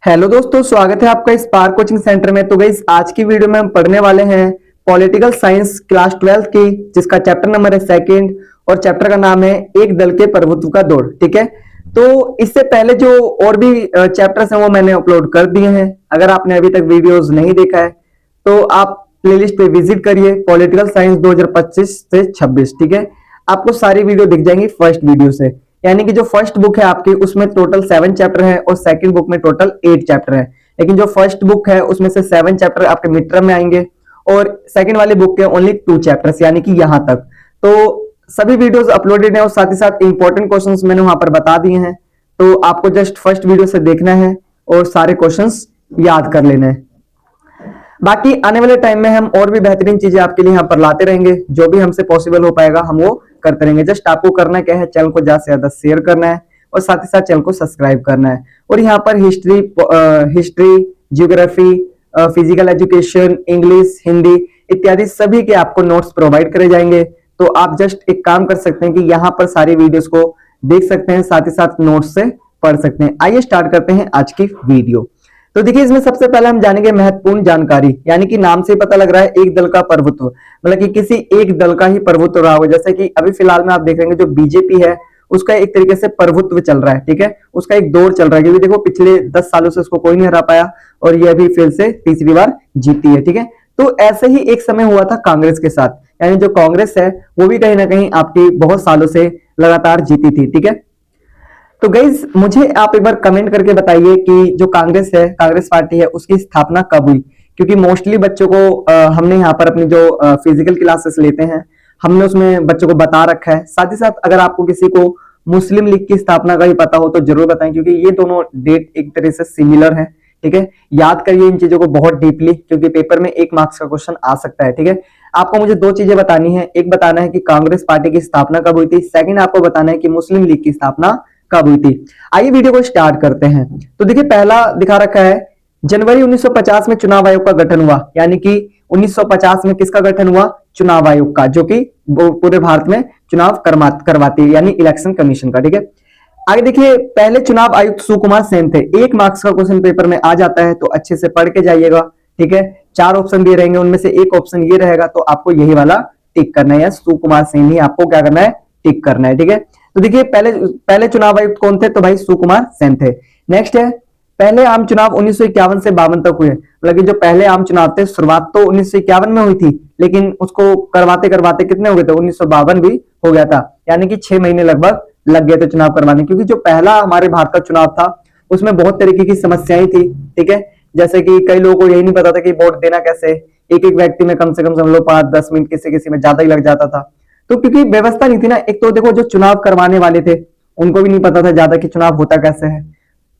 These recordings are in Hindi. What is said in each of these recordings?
हेलो दोस्तों, स्वागत है आपका इस स्पार्क कोचिंग सेंटर में। तो गाइस, आज की वीडियो में हम पढ़ने वाले हैं पॉलिटिकल साइंस क्लास 12 की, जिसका चैप्टर नंबर है सेकंड और चैप्टर का नाम है एक दल के प्रभुत्व का दौर। ठीक है, तो इससे पहले जो और भी चैप्टर्स हैं वो मैंने अपलोड कर दिए हैं। अगर आपने अभी तक वीडियोस नहीं देखा है तो आप प्लेलिस्ट पे विजिट करिए, पॉलिटिकल साइंस 2025 से 26। ठीक है, आपको सारी वीडियो दिख जाएंगी फर्स्ट वीडियो से। यानी कि जो फर्स्ट बुक है आपकी उसमें टोटल 7 चैप्टर है और सेकंड बुक में टोटल 8 चैप्टर है। लेकिन जो फर्स्ट बुक है उसमें से 7 चैप्टर आपके मिड टर्म में आएंगे और सेकंड वाली बुक के ओनली 2 चैप्टर्स, यानी कि यहां तक। तो सभी वीडियोस अपलोडेड है और साथ ही साथ इंपॉर्टेंट क्वेश्चंस मैंने वहां पर बता दिए हैं। तो आपको जस्ट फर्स्ट वीडियो से देखना है और सारे क्वेश्चंस याद कर लेना है। बाकी आने वाले टाइम में हम और भी बेहतरीन चीजें आपके लिए यहाँ पर लाते रहेंगे। जो भी हमसे पॉसिबल हो पाएगा हम वो करते रहेंगे। जस्ट आपको करना क्या है, चैनल को ज्यादा से ज्यादा शेयर करना है और साथ ही साथ चैनल को सब्सक्राइब करना है। और यहाँ पर history, geography, physical education, English, Hindi इत्यादि सभी के आपको नोट्स प्रोवाइड करे जाएंगे। तो आप जस्ट एक काम कर सकते हैं कि यहाँ पर सारी वीडियोस को देख सकते हैं, साथ ही साथ नोट्स से पढ़ सकते हैं। आइए स्टार्ट करते हैं आज की वीडियो। तो देखिए, इसमें सबसे पहले हम जानेंगे महत्वपूर्ण जानकारी। यानी कि नाम से पता लग रहा है एक दल का प्रभुत्व, मतलब कि किसी एक दल का ही प्रभुत्व रहा होगा। जैसे कि अभी फिलहाल में आप देख रहे हैं जो बीजेपी है उसका एक तरीके से प्रभुत्व चल रहा है। ठीक है, उसका एक दौर चल रहा है, क्योंकि देखो पिछले 10 सालों से उसको कोई नहीं हरा पाया और ये अभी फिर से तीसरी बार जीती है। ठीक है, तो ऐसे ही एक समय हुआ था कांग्रेस के साथ। यानी जो कांग्रेस है वो भी कहीं ना कहीं आपकी बहुत सालों से लगातार जीती थी। ठीक है, तो गाइज मुझे आप एक बार कमेंट करके बताइए कि जो कांग्रेस है, कांग्रेस पार्टी है, उसकी स्थापना कब हुई। क्योंकि मोस्टली बच्चों को हमने यहाँ पर अपनी जो फिजिकल क्लासेस लेते हैं हमने उसमें बच्चों को बता रखा है। साथ ही साथ अगर आपको किसी को मुस्लिम लीग की स्थापना का ही पता हो तो जरूर बताएं, क्योंकि ये दोनों डेट एक तरह से सिमिलर है। ठीक है, याद करिए इन चीजों को बहुत डीपली, क्योंकि पेपर में 1 मार्क्स का क्वेश्चन आ सकता है। ठीक है, आपको मुझे 2 चीजें बतानी है। एक बताना है कि कांग्रेस पार्टी की स्थापना कब हुई थी, सेकंड आपको बताना है कि मुस्लिम लीग की स्थापना कब हुई थी। आइए वीडियो को स्टार्ट करते हैं। तो देखिए, पहला दिखा रखा है जनवरी 1950 में चुनाव आयोग का गठन हुआ। यानी कि 1950 में किसका गठन हुआ? चुनाव आयोग का, जो कि पूरे भारत में चुनाव करवाती है, यानी इलेक्शन कमीशन का। ठीक है, आगे देखिए, पहले चुनाव आयुक्त सुकुमार सेन थे। 1 मार्क्स का क्वेश्चन पेपर में आ जाता है, तो अच्छे से पढ़ के जाइएगा। ठीक है, 4 ऑप्शन दिए रहेंगे, उनमें से एक ऑप्शन ये रहेगा, तो आपको यही वाला टिक करना है, सुकुमार सेन ही आपको क्या करना है, टिक करना है। ठीक है, तो देखिए पहले चुनाव आयुक्त कौन थे? तो भाई सुकुमार सेन थे। नेक्स्ट है, पहले आम चुनाव 1951 से 52 तक हुए। मतलब कि जो पहले आम चुनाव थे, शुरुआत तो 1951 में हुई थी, लेकिन उसको करवाते करवाते कितने हो गए थे? 1952 भी हो गया था। यानी कि 6 महीने लगभग लग गए थे चुनाव करवाने, क्योंकि जो पहला हमारे भारत का चुनाव था उसमें बहुत तरीके की समस्याएं थी। ठीक है, जैसे कि कई लोगों को यही नहीं पता था कि वोट देना कैसे। एक एक व्यक्ति में कम से कम समझ लो 5-10 मिनट, किसी किसी में ज्यादा ही लग जाता था। तो क्योंकि व्यवस्था नहीं थी ना, एक तो देखो जो चुनाव करवाने वाले थे उनको भी नहीं पता था ज्यादा कि चुनाव होता कैसे है,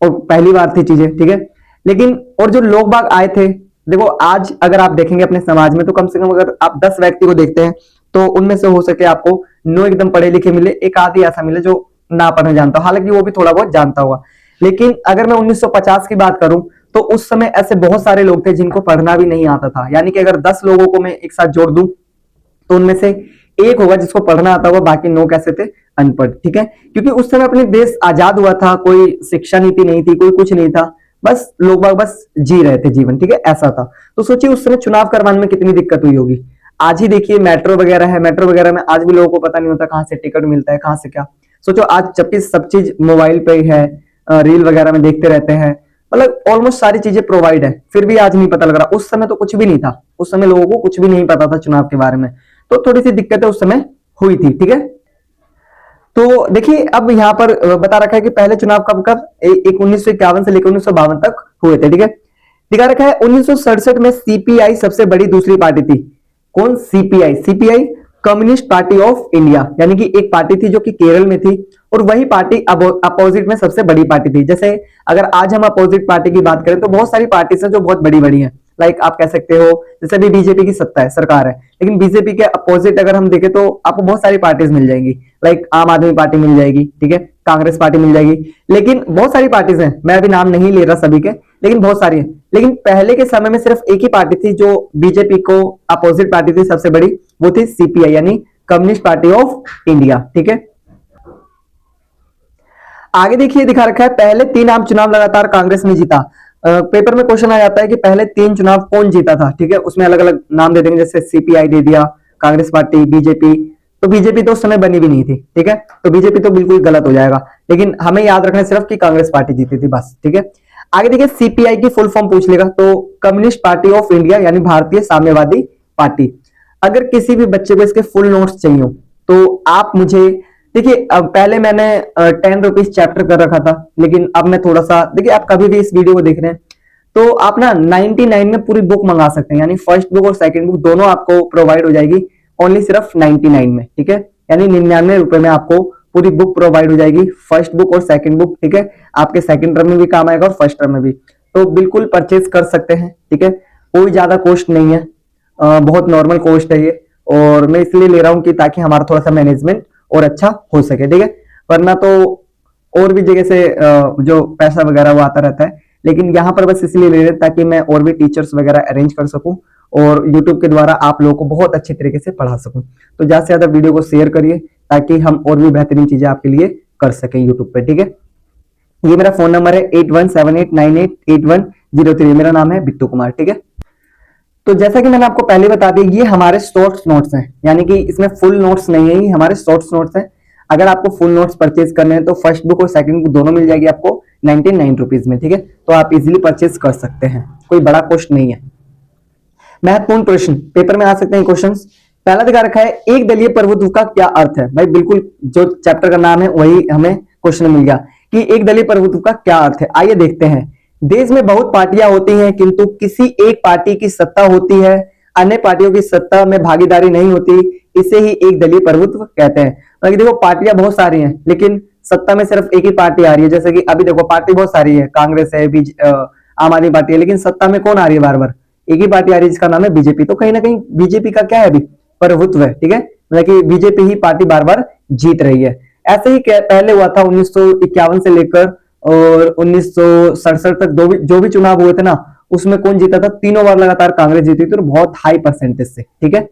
और पहली बार थी चीजें। ठीक है, लेकिन और जो लोग बाग आए थे, देखो आज अगर आप देखेंगे अपने समाज में तो कम से कम अगर आप 10 व्यक्ति को देखते हैं तो उनमें से हो सके आपको 9 एकदम पढ़े लिखे मिले, एक आदि ऐसा मिले जो ना पढ़ना जानता हो, हालांकि वो भी थोड़ा बहुत जानता होगा। लेकिन अगर मैं 1950 की बात करूं तो उस समय ऐसे बहुत सारे लोग थे जिनको पढ़ना भी नहीं आता था। यानी कि अगर 10 लोगों को मैं एक साथ जोड़ दूं तो उनमें से एक होगा जिसको पढ़ना आता होगा, बाकी 9 कैसे थे? अनपढ़। ठीक है, क्योंकि उस समय अपने देश आजाद हुआ था, कोई शिक्षा नीति नहीं थी, कोई कुछ नहीं था, बस लोग बाग बस जी रहे थे जीवन। ठीक है, ऐसा था। तो सोचिए उस समय चुनाव करवाने में कितनी दिक्कत हुई होगी। आज ही देखिए मेट्रो वगैरह है, मेट्रो वगैरह में आज भी लोगों को पता नहीं होता कहां से टिकट मिलता है, कहां से क्या। सोचो आज जबकि सब चीज मोबाइल पे ही है, रील वगैरह में देखते रहते हैं, मतलब ऑलमोस्ट सारी चीजें प्रोवाइड है, फिर भी आज नहीं पता लग रहा। उस समय तो कुछ भी नहीं था, उस समय लोगों को कुछ भी नहीं पता था चुनाव के बारे में, तो थोड़ी सी दिक्कतें उस समय हुई थी। ठीक है, तो देखिए अब यहाँ पर बता रखा है कि पहले चुनाव कब कब, एक 1951 से लेकर 1952 तक हुए थे। ठीक है, दिखा रखा है 1967 में सीपीआई सबसे बड़ी दूसरी पार्टी थी। कौन? CPI. CPI communist party of India, यानी कि एक पार्टी थी जो कि केरल में थी, और वही पार्टी अपोजिट में सबसे बड़ी पार्टी थी। जैसे अगर आज हम अपोजिट पार्टी की बात करें तो बहुत सारी पार्टी है जो बहुत बड़ी बड़ी हैं। लाइक आप कह सकते हो जैसे अभी बीजेपी की सत्ता है, सरकार है, लेकिन बीजेपी के अपोजिट अगर हम देखें तो आपको बहुत सारी पार्टीज मिल जाएंगी। लाइक आम आदमी पार्टी मिल जाएगी, ठीक है, कांग्रेस पार्टी मिल जाएगी, लेकिन बहुत सारी पार्टीज हैं, मैं अभी नाम नहीं ले रहा सभी के, लेकिन बहुत सारी हैं। लेकिन पहले के समय में सिर्फ एक ही पार्टी थी जो बीजेपी को अपोजिट पार्टी थी सबसे बड़ी, वो थी सीपीआई, यानी कम्युनिस्ट पार्टी ऑफ इंडिया। ठीक है, आगे देखिए दिखा रखा है पहले 3 आम चुनाव लगातार कांग्रेस ने जीता। पेपर में क्वेश्चन आ जाता है कि पहले 3 चुनाव कौन जीता था, ठीक है, उसमें अलग अलग नाम दे देंगे, जैसे सीपीआई दे दिया, कांग्रेस पार्टी, बीजेपी। तो बीजेपी तो उस समय बनी भी नहीं थी, ठीक है, तो बीजेपी तो बिल्कुल गलत हो जाएगा, लेकिन हमें याद रखना है सिर्फ कि कांग्रेस पार्टी जीती थी बस, ठीक है। आगे देखिए, सीपीआई की फुल फॉर्म पूछ लेगा तो कम्युनिस्ट पार्टी ऑफ इंडिया, यानी भारतीय साम्यवादी पार्टी। अगर किसी भी बच्चे को इसके फुल नोट्स चाहिए हो तो आप मुझे देखिए, अब पहले मैंने 10 रुपीज चैप्टर कर रखा था, लेकिन अब मैं थोड़ा सा, देखिए आप कभी भी इस वीडियो को देख रहे हैं तो आप ना 99 में पूरी बुक मंगा सकते हैं, यानी फर्स्ट बुक और सेकंड बुक दोनों आपको प्रोवाइड हो जाएगी ओनली सिर्फ 99 में, ठीक है, यानी 99 रुपए में आपको पूरी बुक प्रोवाइड हो जाएगी, फर्स्ट बुक और सेकंड बुक, ठीक है। आपके सेकंड टर्म में भी काम आएगा और फर्स्ट टर्म में भी, तो बिल्कुल परचेज कर सकते हैं, ठीक है, कोई ज्यादा कॉस्ट नहीं है, बहुत नॉर्मल कॉस्ट है ये, और मैं इसलिए ले रहा हूँ कि ताकि हमारा थोड़ा सा मैनेजमेंट और अच्छा हो सके, ठीक है, वरना तो और भी जगह से जो पैसा वगैरह वो आता रहता है, लेकिन यहाँ पर बस इसलिए ले रहे हैं ताकि मैं और भी टीचर्स वगैरह अरेंज कर सकूं और यूट्यूब के द्वारा आप लोगों को बहुत अच्छे तरीके से पढ़ा सकूं। तो ज्यादा से ज्यादा वीडियो को शेयर करिए ताकि हम और भी बेहतरीन चीजें आपके लिए कर सकें यूट्यूब पे, ठीक है। ये मेरा फोन नंबर है 8178988103, मेरा नाम है बिट्टू कुमार, ठीक है। तो जैसा कि मैंने आपको पहले बता दिया, ये हमारे शॉर्ट्स नोट्स हैं, यानी कि इसमें फुल नोट्स नहीं है, ये हमारे शॉर्ट्स नोट्स हैं। अगर आपको फुल नोट्स परचेज करने हैं तो फर्स्ट बुक और सेकंड बुक दोनों मिल जाएगी आपको 99 रुपीज में, ठीक है, तो आप इजीली परचेज कर सकते हैं, कोई बड़ा कॉस्ट नहीं है। महत्वपूर्ण प्रश्न पेपर में आ सकते हैं क्वेश्चंस। पहला दिखा रखा है, एक दलीय प्रभुत्व का क्या अर्थ है। भाई बिल्कुल जो चैप्टर का नाम है वही हमें क्वेश्चन मिल गया कि एक दलीय प्रभुत्व का क्या अर्थ है। आइए देखते हैं। देश में बहुत पार्टियां होती हैं किंतु किसी एक पार्टी की सत्ता होती है, अन्य पार्टियों की सत्ता में भागीदारी नहीं होती, इसे ही एक दलीय प्रभुत्व कहते हैं। मतलब देखो पार्टियां बहुत सारी हैं लेकिन सत्ता में सिर्फ एक ही पार्टी आ रही है, जैसे कि अभी देखो पार्टी बहुत सारी है, कांग्रेस है, आम आदमी पार्टी है, लेकिन सत्ता में कौन आ रही है बार बार, एक ही पार्टी आ रही है जिसका नाम है बीजेपी। तो कहीं ना कहीं बीजेपी का क्या है अभी प्रभुत्व है, ठीक है, मतलब कि बीजेपी ही पार्टी बार बार जीत रही है। ऐसे ही पहले हुआ था 1951 से लेकर और 1967 तक जो भी चुनाव हुए थे ना, उसमें कौन जीता था, तीनों बार लगातार कांग्रेस जीती थी और बहुत हाई परसेंटेज से, ठीक है।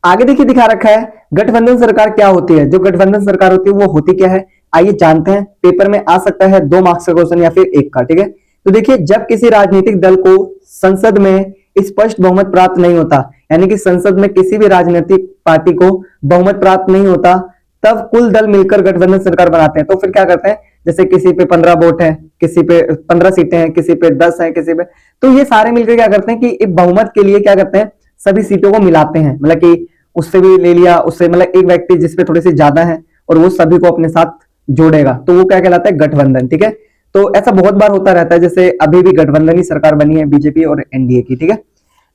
आगे देखिए दिखा रखा है गठबंधन सरकार क्या होती है। जो गठबंधन सरकार होती है वो होती क्या है, आइए जानते हैं। पेपर में आ सकता है 2 मार्क्स का क्वेश्चन या फिर 1 का, ठीक है। तो देखिए जब किसी राजनीतिक दल को संसद में स्पष्ट बहुमत प्राप्त नहीं होता, यानी कि संसद में किसी भी राजनीतिक पार्टी को बहुमत प्राप्त नहीं होता, तब कुल दल मिलकर गठबंधन सरकार बनाते हैं। तो फिर क्या करते हैं, जैसे किसी पे 15 वोट है, किसी पे 15 सीटें हैं, किसी पे 10 है, किसी पे, तो ये सारे मिलकर क्या करते हैं कि एक बहुमत के लिए क्या करते हैं, सभी सीटों को मिलाते हैं, मतलब कि उससे भी ले लिया, उससे मतलब एक व्यक्ति जिसपे थोड़ी सी ज्यादा है और वो सभी को अपने साथ जोड़ेगा, तो वो क्या कहलाता है, गठबंधन, ठीक है। तो ऐसा बहुत बार होता रहता है, जैसे अभी भी गठबंधन ही सरकार बनी है बीजेपी और एनडीए की, ठीक है।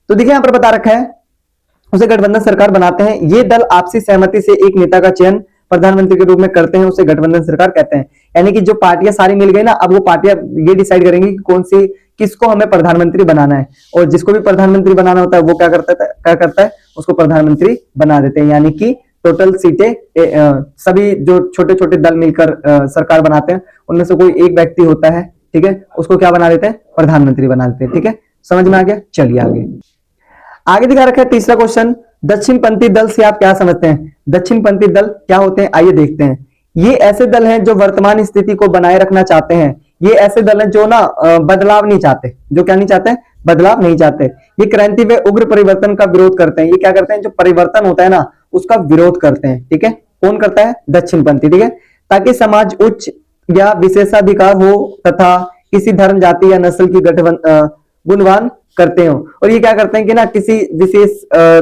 तो देखिए यहां पर बता रखा है उसे गठबंधन सरकार बनाते हैं। ये दल आपसी सहमति से एक नेता का चयन प्रधानमंत्री के रूप में करते हैं, उसे गठबंधन सरकार कहते हैं। यानी कि जो पार्टियां सारी मिल गई ना, अब वो पार्टियां ये डिसाइड करेंगी कि कौन सी किसको हमें प्रधानमंत्री बनाना है, और जिसको भी प्रधानमंत्री बनाना होता है वो क्या करता है उसको प्रधानमंत्री बना देते हैं। यानी कि टोटल सीटें सभी जो छोटे छोटे दल मिलकर सरकार बनाते हैं उनमें से कोई एक व्यक्ति होता है, ठीक है, उसको क्या बना देते हैं, प्रधानमंत्री बना देते हैं, ठीक है। समझ में आ गया, चलिए आगे। आगे दिखा रखा है तीसरा क्वेश्चन, दक्षिणपंथी दल से आप क्या समझते हैं। दक्षिणपंथी दल क्या होते हैं, आइए देखते हैं। ये ऐसे दल हैं जो वर्तमान स्थिति को बनाए रखना चाहते हैं। ये ऐसे दल हैं जो ना बदलाव नहीं चाहते, जो क्या नहीं चाहते, बदलाव नहीं चाहते। ये क्रांति व उग्र परिवर्तन का विरोध करते हैं। ये क्या करते हैं, जो परिवर्तन होता है ना उसका विरोध करते हैं, ठीक है। कौन करता है, दक्षिणपंथी, ठीक है। ताकि समाज उच्च या विशेषाधिकार हो तथा किसी धर्म, जाति या नस्ल की गुणवान करते हो। और ये क्या करते हैं कि ना किसी विशेष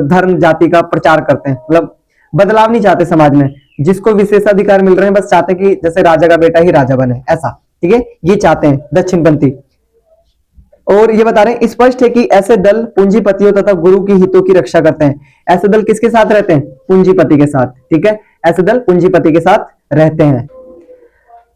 धर्म जाति का प्रचार करते हैं, मतलब बदलाव नहीं चाहते समाज में, जिसको विशेषाधिकार मिल रहे हैं बस चाहते हैं कि जैसे राजा का बेटा ही राजा बने, ऐसा, ठीक है, ये चाहते हैं दक्षिणपंथी। और ये बता रहे हैं स्पष्ट है कि ऐसे दल पूंजीपतियों तथा गुरु की हितों की रक्षा करते हैं। ऐसे दल किसके साथ रहते हैं, पूंजीपति के साथ, ठीक है, ऐसे दल पूंजीपति के साथ रहते हैं।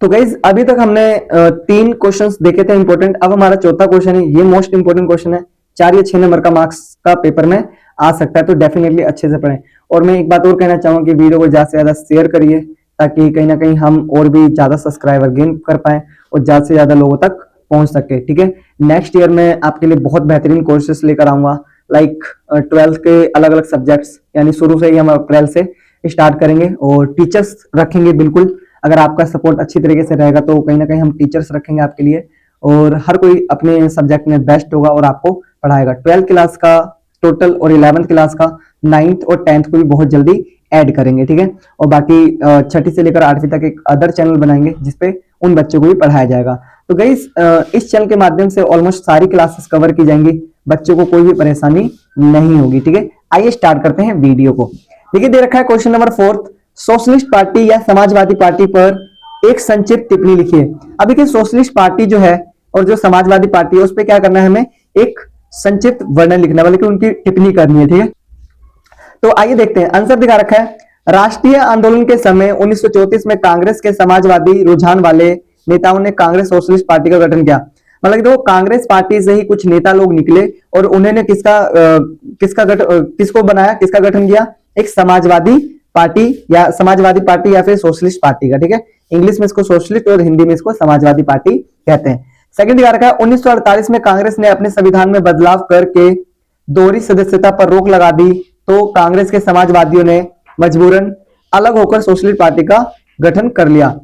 तो गाइज अभी तक हमने 3 क्वेश्चंस देखे थे इंपॉर्टेंट। अब हमारा चौथा क्वेश्चन है, ये मोस्ट इंपॉर्टेंट क्वेश्चन है, 4 या 6 नंबर का मार्क्स का पेपर में आ सकता है, तो डेफिनेटली अच्छे से पढ़ें। और मैं एक बात और कहना चाहूंगा कि वीडियो को ज्यादा से ज्यादा शेयर करिए ताकि कहीं ना कहीं हम और भी ज्यादा सब्सक्राइबर गेन कर पाए और ज्यादा से ज्यादा लोगों तक पहुंच सके, ठीक है। नेक्स्ट ईयर में आपके लिए बहुत बेहतरीन कोर्सेस लेकर आऊंगा, लाइक 12th के अलग अलग सब्जेक्ट्स, यानी शुरू से ही हम अप्रैल से स्टार्ट करेंगे और टीचर्स रखेंगे बिल्कुल। अगर आपका सपोर्ट अच्छी तरीके से रहेगा तो कहीं ना कहीं हम टीचर्स रखेंगे आपके लिए और हर कोई अपने सब्जेक्ट में बेस्ट होगा और आपको पढ़ाएगा। 12th क्लास का टोटल और 11th क्लास का 9th और 10th को भी बहुत जल्दी ऐड करेंगे, ठीक है। और बाकी छठी से लेकर 8वीं तक एक अदर चैनल बनाएंगे जिसपे उन बच्चों को भी पढ़ाया जाएगा। तो गाइस इस चैनल के माध्यम से ऑलमोस्ट सारी क्लासेस कवर की जाएंगी, बच्चों को कोई भी परेशानी नहीं होगी, ठीक है। आइए स्टार्ट करते हैं वीडियो को। देखिए दे रखा है क्वेश्चन नंबर 4, सोशलिस्ट पार्टी या समाजवादी पार्टी पर एक संक्षिप्त टिप्पणी लिखिए। अब देखिए सोशलिस्ट पार्टी जो है और जो समाजवादी पार्टी है उस पर क्या करना है, हमें एक संक्षिप्त वर्णन लिखना, बल्कि उनकी टिप्पणी करनी है, ठीक है। तो आइए देखते हैं। आंसर दिखा रखा है, राष्ट्रीय आंदोलन के समय 1934 में कांग्रेस के समाजवादी रुझान वाले नेताओं ने कांग्रेस सोशलिस्ट पार्टी का गठन किया। मतलब देखो कांग्रेस पार्टी से ही कुछ नेता लोग निकले और उन्होंने किसको बनाया, किसका गठन किया, एक समाजवादी पार्टी या फिर सोशलिस्ट पार्टी का, ठीक है। इंग्लिश में इसको सोशलिस्ट और हिंदी में इसको समाजवादी पार्टी कहते हैं। सेकंड दिखा रखा है, 1948 में कांग्रेस ने अपने संविधान में बदलाव करके दोहरी सदस्यता पर रोक लगा दी, तो कांग्रेस के समाजवादियों ने मजबूरन अलग होकर सोशलिस्ट पार्टी का गठन कर लिया।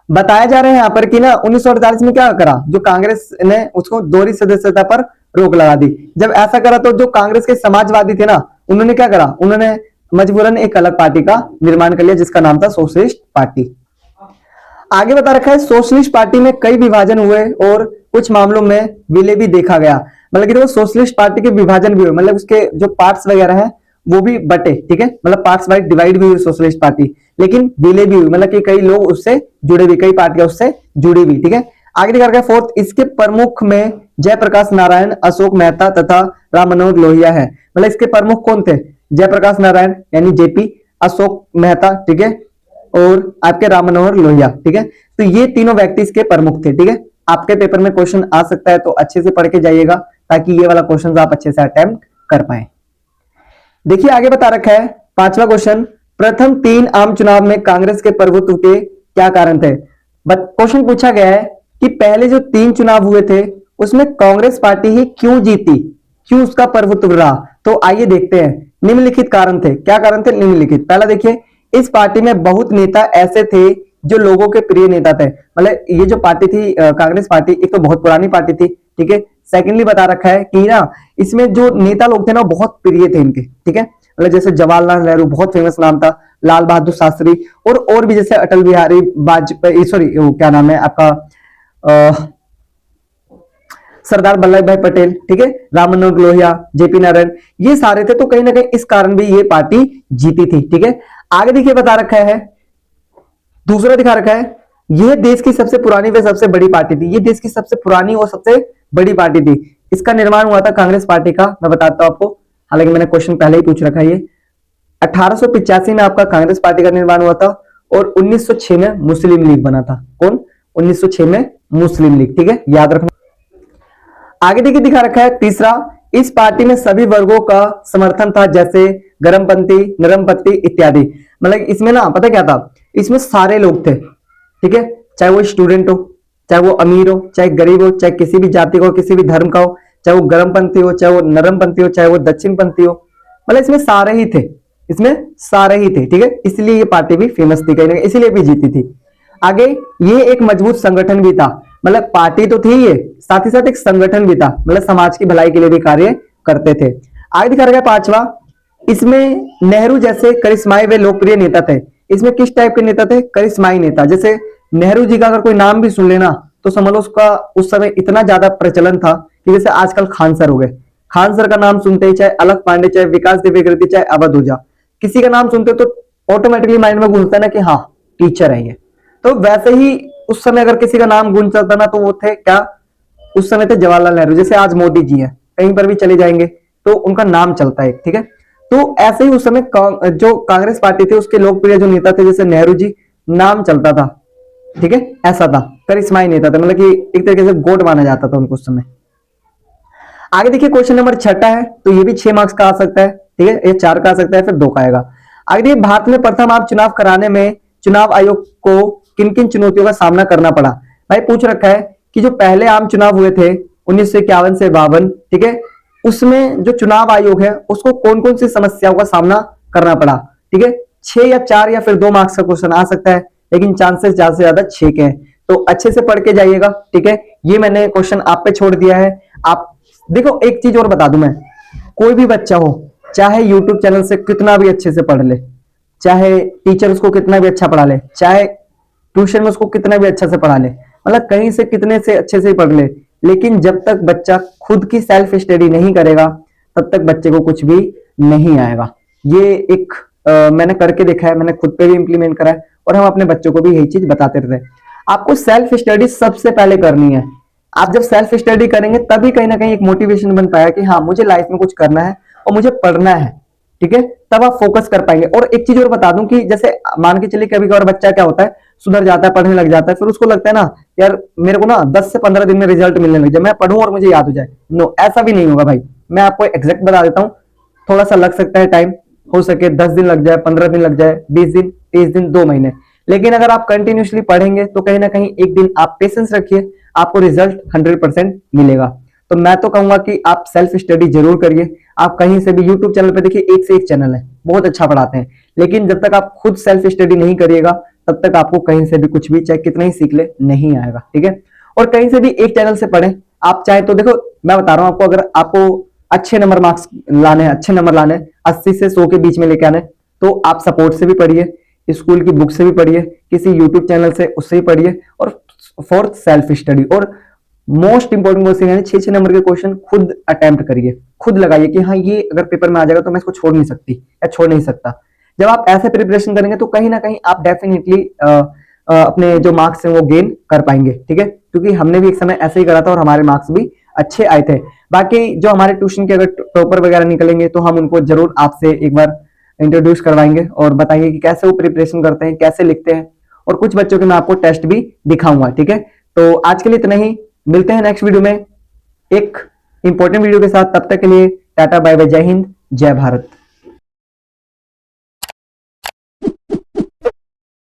बताया जा रहा है यहाँ पर कि ना 1948 में क्या करा, जो कांग्रेस ने उसको दोहरी सदस्यता पर रोक लगा दी। जब ऐसा करा तो जो कांग्रेस के समाजवादी थे ना, उन्होंने क्या करा, उन्होंने मजबूरन एक अलग पार्टी का निर्माण कर लिया जिसका नाम था सोशलिस्ट पार्टी। आगे बता रखा है, सोशलिस्ट पार्टी में कई विभाजन हुए और कुछ मामलों में विलय भी देखा गया। मतलब कि देखो सोशलिस्ट पार्टी के विभाजन भी हुए, मतलब उसके जो पार्ट्स वगैरह हैं वो भी बटे, ठीक है। मतलब पार्ट्स वाइज डिवाइड भी हुई सोशलिस्ट पार्टी, लेकिन विलय भी हुई, मतलब कि कई लोग उससे जुड़े भी, कई पार्टियां उससे जुड़ी भी, ठीक है। आगे दिखा रखा है 4th, इसके प्रमुख में जयप्रकाश नारायण, अशोक मेहता तथा राम मनोहर लोहिया है। मतलब इसके प्रमुख कौन थे, जयप्रकाश नारायण यानी जेपी, अशोक मेहता, ठीक है, और आपके राम मनोहर लोहिया, ठीक है। तो ये तीनों व्यक्ति इसके प्रमुख थे, ठीक है। आपके पेपर में क्वेश्चन आ सकता है तो अच्छे से पढ़ के जाइएगा ताकि ये वाला क्वेश्चन आप अच्छे से अटेम्प्ट कर पाए। देखिए आगे बता रखा है 5वां क्वेश्चन, प्रथम 3 आम चुनाव में कांग्रेस के प्रभुत्व के क्या कारण थे। क्वेश्चन पूछा गया है कि पहले जो 3 चुनाव हुए थे उसमें कांग्रेस पार्टी ही क्यों जीती, क्यों उसका प्रभुत्व रहा। तो आइए देखते हैं। निम्नलिखित कारण थे, क्या कारण थे, निम्नलिखित। पहला देखिए, इस पार्टी में बहुत नेता ऐसे थे जो लोगों के प्रिय नेता थे। मतलब ये जो पार्टी थी कांग्रेस पार्टी, एक तो बहुत पुरानी पार्टी थी, ठीक है। सेकेंडली बता रखा है कि ना इसमें जो नेता लोग थे ना बहुत प्रिय थे इनके, ठीक है। मतलब जैसे जवाहरलाल नेहरू बहुत फेमस नाम था, लाल बहादुर शास्त्री और भी जैसे अटल बिहारी वाजपेयी, सॉरी क्या नाम है आपका, सरदार वल्लभ भाई पटेल, ठीक है, राम मनोहर लोहिया, जेपी नारायण, ये सारे थे। तो कहीं ना कहीं इस कारण भी ये पार्टी जीती थी, ठीक है। आगे देखिए बता रखा है, दूसरा दिखा रखा है, यह देश की सबसे पुरानी व सबसे बड़ी पार्टी थी। ये देश की सबसे पुरानी और सबसे बड़ी पार्टी थी। इसका निर्माण हुआ था कांग्रेस पार्टी का, मैं बताता हूं आपको, हालांकि मैंने क्वेश्चन पहले ही पूछ रखा है। ये 1885 में आपका कांग्रेस पार्टी का निर्माण हुआ था और 1906 में मुस्लिम लीग बना था। कौन, 1906 में मुस्लिम लीग, ठीक है, याद रखना। आगे देखिए दिखा रखा है तीसरा, इस पार्टी में सभी वर्गों का समर्थन था, जैसे गर्मपंथी, नरमपंथी इत्यादि। मतलब इसमें ना पता क्या था, इसमें सारे लोग थे, ठीक है, चाहे वो स्टूडेंट हो, चाहे वो अमीर हो, चाहे गरीब हो, चाहे किसी भी जाति का हो, किसी भी धर्म का हो, चाहे वो गर्मपंथी हो, चाहे वो नरमपंथी हो, चाहे वो दक्षिणपंथी हो, मतलब इसमें सारे ही थे, इसमें सारे ही थे, ठीक है। इसलिए ये पार्टी भी फेमस थी, कहीं ना कहीं इसलिए भी जीती थी। आगे ये एक मजबूत संगठन भी था, मतलब पार्टी तो थी ये, साथ ही साथ एक संगठन भी था, मतलब समाज की भलाई के लिए भी कार्य करते थे। आगे दिखा रखा है 5वां, इसमें नेहरू जैसे करिश्माई व लोकप्रिय नेता थे। इसमें किस टाइप के नेता थे, करिश्माई नेता। जैसे नेहरू जी का अगर कोई नाम भी सुन लेना तो समझ लो उसका उस समय इतना ज्यादा प्रचलन था कि जैसे आजकल खान सर हो गए, खान सर का नाम सुनते ही चाहे अलख पांडे, चाहे विकास द्विवेदी, चाहे अवध ओझा, किसी का नाम सुनते तो ऑटोमेटिकली माइंड में घुसता है ना कि हाँ टीचर है ये। तो वैसे ही उस समय अगर किसी का नाम गूंज चलता ना तो वो थे क्या, उस समय थे जवाहरलाल नेहरू। जैसे आज मोदी जी हैं, कहीं पर भी चले जाएंगे तो उनका नाम चलता है, ठीक है। तो ऐसे ही उस समय जो कांग्रेस पार्टी थी उसके लोकप्रिय जो नेता थे जैसे नेहरू जी, नाम चलता था, ठीक है, ऐसा था, करिश्माई नेता था, मतलब कि एक तरीके से गॉड माना जाता था उनको उस समय। आगे देखिए क्वेश्चन नंबर 6 है, तो ये भी 6 मार्क्स का आ सकता है, ठीक है, ये 4 का आ सकता है, फिर 2 का आएगा। आगे देखिए, भारत में प्रथम आप चुनाव कराने में चुनाव आयोग को किन किन चुनौतियों का सामना करना पड़ा। भाई पूछ रखा है कि जो पहले आम चुनाव हुए थे 1951 से 52, ठीक है, उसमें जो चुनाव आयोग है उसको कौन कौन सी समस्याओं का सामना करना पड़ा, ठीक है। 6 या 4 या फिर 2 मार्क्स का क्वेश्चन आ सकता है, लेकिन चांसेस ज्यादा से ज्यादा 6 के हैं। तो अच्छे से पढ़ के जाइएगा, ठीक है। ये मैंने क्वेश्चन आप पे छोड़ दिया है। आप देखो, एक चीज और बता दूं मैं, कोई भी बच्चा हो, चाहे यूट्यूब चैनल से कितना भी अच्छे से पढ़ ले, चाहे टीचर उसको कितना भी अच्छा पढ़ा ले, चाहे ट्यूशन में उसको कितना भी अच्छा से पढ़ा ले, मतलब कहीं से कितने से अच्छे से ही पढ़ ले, लेकिन जब तक बच्चा खुद की सेल्फ स्टडी नहीं करेगा तब तक बच्चे को कुछ भी नहीं आएगा। ये एक मैंने करके देखा है, मैंने खुद पे भी इंप्लीमेंट करा है और हम अपने बच्चों को भी यही चीज बताते रहते हैं। आपको सेल्फ स्टडी सबसे पहले करनी है। आप जब सेल्फ स्टडी करेंगे तभी कहीं ना कहीं एक मोटिवेशन बन पाएगा कि हाँ, मुझे लाइफ में कुछ करना है और मुझे पढ़ना है, ठीक है। तब आप फोकस कर पाएंगे। और एक चीज और बता दूं कि जैसे मान के चलिए कभी कभार बच्चा क्या होता है, सुधर जाता है, पढ़ने लग जाता है, फिर उसको लगता है ना यार मेरे को ना 10 से 15 दिन में रिजल्ट मिलने लग जाए, मैं पढ़ूं और मुझे याद हो जाए। नो, ऐसा भी नहीं होगा भाई। मैं आपको एग्जैक्ट बता देता हूँ, थोड़ा सा लग सकता है टाइम, हो सके 10 दिन लग जाए, 15 दिन लग जाए, 20 दिन, 30 दिन, 2 महीने, लेकिन अगर आप कंटिन्यूसली पढ़ेंगे तो कहीं ना कहीं एक दिन आप पेशेंस रखिए, आपको रिजल्ट 100% मिलेगा। तो मैं तो कहूंगा कि आप सेल्फ स्टडी जरूर करिए। आप कहीं से भी यूट्यूब चैनल पे देखिए, एक से एक चैनल है, बहुत अच्छा पढ़ाते हैं, लेकिन जब तक आप खुद सेल्फ स्टडी नहीं करिएगा तब तक आपको कहीं से भी कुछ भी, चाहे कितना ही सीख ले, नहीं आएगा, ठीक है। और कहीं से भी एक चैनल से पढ़ें। आप चाहे तो देखो, मैं बता रहा हूं आपको, अगर आपको अच्छे नंबर मार्क्स लाने हैं, अच्छे नंबर लाने हैं, 80 से 100 के बीच में लेके आने, तो आप सपोर्ट से भी पढ़िए, स्कूल की बुक से भी पढ़िए, किसी यूट्यूब चैनल से उससे भी पढ़िए, और फोर्थ सेल्फ स्टडी। और मोस्ट इंपॉर्टेंट क्वेश्चन यानी 6 नंबर के क्वेश्चन खुद अटेम्प्ट करिए, खुद लगाइए कि हाँ ये अगर पेपर में आ जाएगा तो मैं इसको छोड़ नहीं सकती या छोड़ नहीं सकता। जब आप ऐसे प्रिपरेशन करेंगे तो कहीं ना कहीं आप डेफिनेटली अपने जो मार्क्स हैं वो गेन कर पाएंगे, ठीक है। क्योंकि हमने भी एक समय ऐसे ही करा था और हमारे मार्क्स भी अच्छे आए थे। बाकी जो हमारे ट्यूशन के अगर टॉपर वगैरह निकलेंगे तो हम उनको जरूर आपसे एक बार इंट्रोड्यूस करवाएंगे और बताएंगे कि कैसे वो प्रिपरेशन करते हैं, कैसे लिखते हैं, और कुछ बच्चों के मैं आपको टेस्ट भी दिखाऊंगा, ठीक है। तो आज के लिए इतना ही, मिलते हैं नेक्स्ट वीडियो में एक इंपॉर्टेंट वीडियो के साथ। तब तक के लिए टाटा, बाय बाय, जय हिंद, जय भारत।